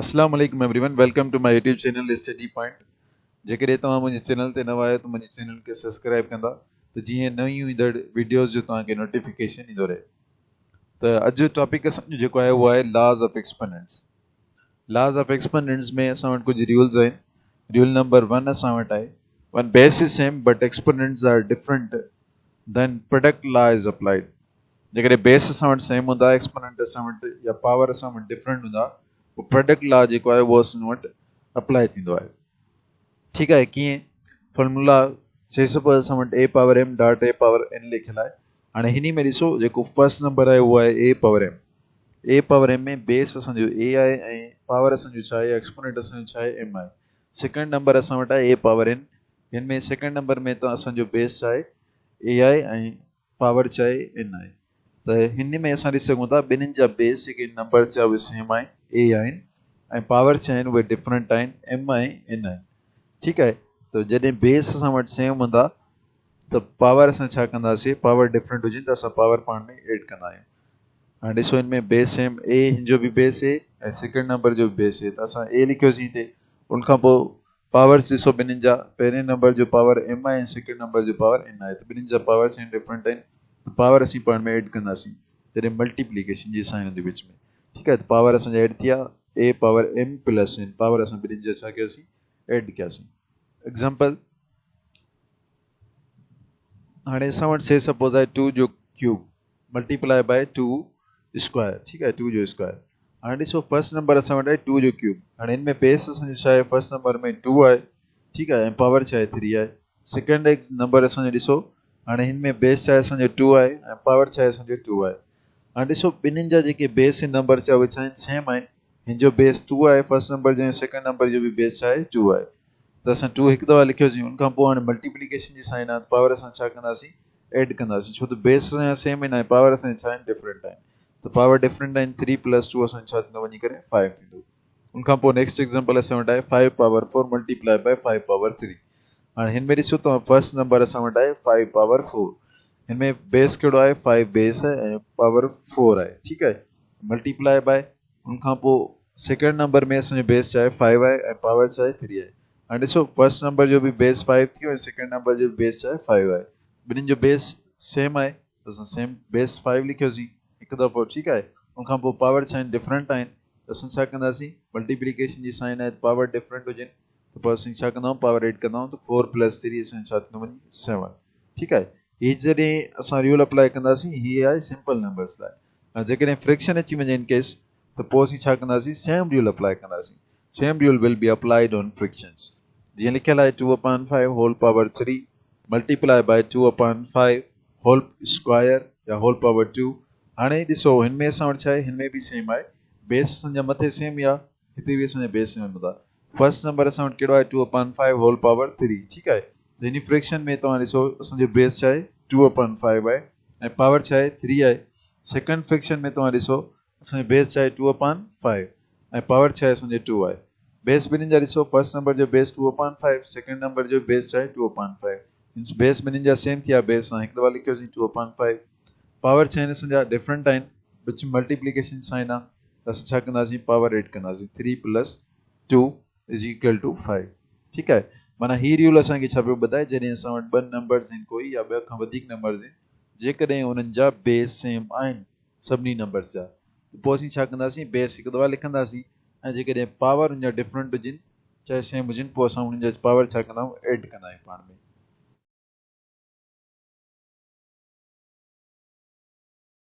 अस्सलाम वालेकुम everyone, welcome to my YouTube channel study point. जेकॾहिं तव्हां मुंहिंजे चैनल ते नवां आहियो त मुंहिंजे चैनल खे सब्सक्राइब कंदा त जीअं नयूं ईंदड़ वीडियोस जो तव्हांखे नोटिफिकेशन ईंदो रहे। त अॼु जो टॉपिक असांजो जेको आहे उहो आहे laws of exponents. Laws of exponents में असां वटि कुझु रूल्स आहिनि। रूल नंबर 1 असां वटि आहे, one base is same but exponents are different then product law is applied. जेकॾहिं बेस असां वटि सेम हूंदा, एक्सपोनेंट असां वटि या पावर असां वटि डिफरेंट हूंदा, प्रोडक्ट लॉ जेको आहे उहो असां वटि अप्लाई थींदो आहे। ठीकु आहे, कीअं फॉर्मूला से सपोज असां वटि a power m dot a power n लिखियलु आहे। हाणे हिन में ॾिसो जेको फर्स्ट नंबर आहे उहो आहे ए पावर एम। ए पावर एम में बेस असांजो ए आहे ऐं पावर असांजो छा आहे, एक्सपोनेंट असांजो छा आहे, एम आहे। सेकंड नंबर असां वटि आहे ए पावर एन। हिन में सेकंड नंबर में त असांजो बेस छा आहे, ए आहे ऐं पावर छा आहे, एन आहे। त हिन में असां ॾिसी सघूं था ॿिन्हिनि जा बेस जेके नंबर छा उहे सेम आहिनि, ए आहिनि, ऐं पावर छा आहिनि उहे डिफरेंट आहिनि, एम ऐं एन आहिनि। ठीकु आहे, त जॾहिं बेस असां वटि सेम हूंदा त पावर असां छा कंदासीं, पावर डिफरेंट हुजनि त असां पावर पाण में एड कंदा आहियूं। हाणे ॾिसो हिन में बेस सेम, ए हिन जो बि बेस ए ऐं सेकंड नंबर जो बि बेस ए, त असां ए लिखियोसीं हिते। उनखां पोइ पावर्स ॾिसो ॿिन्हिनि जा, पहिरें नंबर जो पावर एम आहे ऐं सेकंड नंबर जो पावर एन आहे, त ॿिन्हिनि जा पावर्स आहिनि डिफरेंट आहिनि, पावर असीं पाण में एड कंदासीं जॾहिं मल्टीप्लीकेशन जी साइन हूंदी विच में। ठीकु आहे, त पावर असांजा एड थिया, a power m plus n, power असां ॿिन्हिनि जा छा कयासीं, एड कयासीं। एग्जाम्पल, हाणे असां वटि से सपोज आहे 2 जो क्यूब मल्टीप्लाई बाय 2 स्क्वायर। ठीकु आहे, 2 जो स्क्वायर। हाणे ॾिसो फर्स्ट नंबर असां वटि आहे 2 जो क्यूब। हाणे हिन में बेस असांजो छा आहे, फर्स्ट नंबर में 2 आहे। ठीकु आहे, ऐं पावर छा आहे, 3 आहे। सेकंड नंबर असांजो ॾिसो, हाणे हिन में बेस छा आहे असांजो 2 आहे ऐं पावर छा आहे असांजो 2 आहे। हाणे ॾिसो ॿिन्हिनि जा जेके बेस नंबर छा उहे छा आहिनि, सेम आहिनि। हिन जो बेस 2 आहे फर्स्ट नंबर जो, ऐं सेकंड नंबर जो बि बेस छा आहे, 2 आहे। त असां 2 हिकु दफ़ा लिखियोसीं, उनखां पोइ हाणे मल्टीप्लीकेशन जी साइन आहे, पावर असां छा कंदासीं, एड कंदासीं, छो त बेस असांजा सेम आहिनि ऐं पावर असांजा छा आहिनि, डिफरेंट आहिनि। त पावर डिफरेंट आहिनि, 3 + 2 असांजो छा थींदो, वञी करे 5 थींदो। उनखां पोइ नेक्स्ट एग्जाम्पल असां वटि आहे 5 पावर 4 मल्टीप्लाई बाय 5 पावर 3। हाणे हिन में ॾिसो तव्हां फर्स्ट नंबर असां वटि आहे 5 पावर 4। हिन में बेस कहिड़ो आहे, 5 बेस आहे ऐं पावर 4 आहे। ठीकु आहे, मल्टीप्लाई बाय, उनखां पोइ सेकंड नंबर में असांजो बेस छा आहे, 5 आहे ऐं पावर छा आहे, 3 आहे। हाणे ॾिसो फर्स्ट नंबर जो बि बेस 5 थियो ऐं सेकंड नंबर जो बि बेस छा आहे, 5 आहे। ॿिन्हिनि जो बेस सेम आहे त असां सेम बेस 5 लिखियोसीं हिकु दफ़ो। ठीकु आहे, उनखां पोइ पावर छा आहिनि, डिफरेंट आहिनि, त असां छा कंदासीं, मल्टीप्लीकेशन जी साइन आहे, पावर डिफरेंट हुजनि त पोइ असीं छा कंदा आहियूं, पावर एड कंदा आहियूं, त 4 + 3 असांजो छा थींदो वञी, 7। ठीकु आहे, हीअ जॾहिं असां रूल अप्लाई कंदासीं, हीअ आहे सिंपल नंबर्स लाइ। ऐं जेकॾहिं फ्रिक्शन अची वञे इन केस, त पोइ असीं छा कंदासीं, सेम रूल अप्लाई कंदासीं। Same rule will be applied on fractions. जीअं लिखियल आहे 2/5 whole power 3 multiply by 2/5 whole square या होल पावर 2। हाणे ॾिसो हिन में असां वटि छा आहे, हिन में बि सेम आहे, बेस असांजा मथे सेम या हिते बि असांजा बेस सेम हूंदा। फर्स्ट नंबर असां वटि कहिड़ो आहे, 2/5 होल पावर 3। ठीकु आहे, त हिन फ्रिक्शन में तव्हां ॾिसो असांजो बेस छा आहे, 2/5 आहे ऐं पावर छा आहे, 3 आहे। सेकंड फ्रिक्शन में तव्हां ॾिसो असांजो बेस छा आहे, 2/5 ऐं पावर छा आहे असांजो 2 आहे। बेस ॿिन्हिनि जा ॾिसो, फर्स्ट नंबर जो बेस 2/5, सेकंड नंबर जो बेस छा आहे, 2/5। मीन्स बेस ॿिन्हिनि जा सेम थिया, बेस असां हिकु दफ़ा लिखियोसीं 2/5। पावर छा आहिनि असांजा डिफरेंट आहिनि, विच मल्टीप्लीकेशन साइन आहे, त असां छा कंदासीं, पावर एड कंदासीं, 3 + 2 = 5। ठीकु आहे, माना हीअ रूल असांखे छा पियो ॿुधाए, जॾहिं असां वटि ॿ नंबर्स आहिनि कोई या ॿ खां वधीक नंबर्स आहिनि, जेकॾहिं उन्हनि जा बेस सेम आहिनि सभिनी नंबर्स जा, पोइ असीं छा कंदासीं, बेस हिकु दफ़ा लिखंदासीं, ऐं जेकॾहिं पावर उनजा डिफरेंट हुजनि चाहे सेम हुजनि, पोइ असां उन्हनि जा पावर छा कंदा आहियूं, एड कंदा आहियूं पाण में।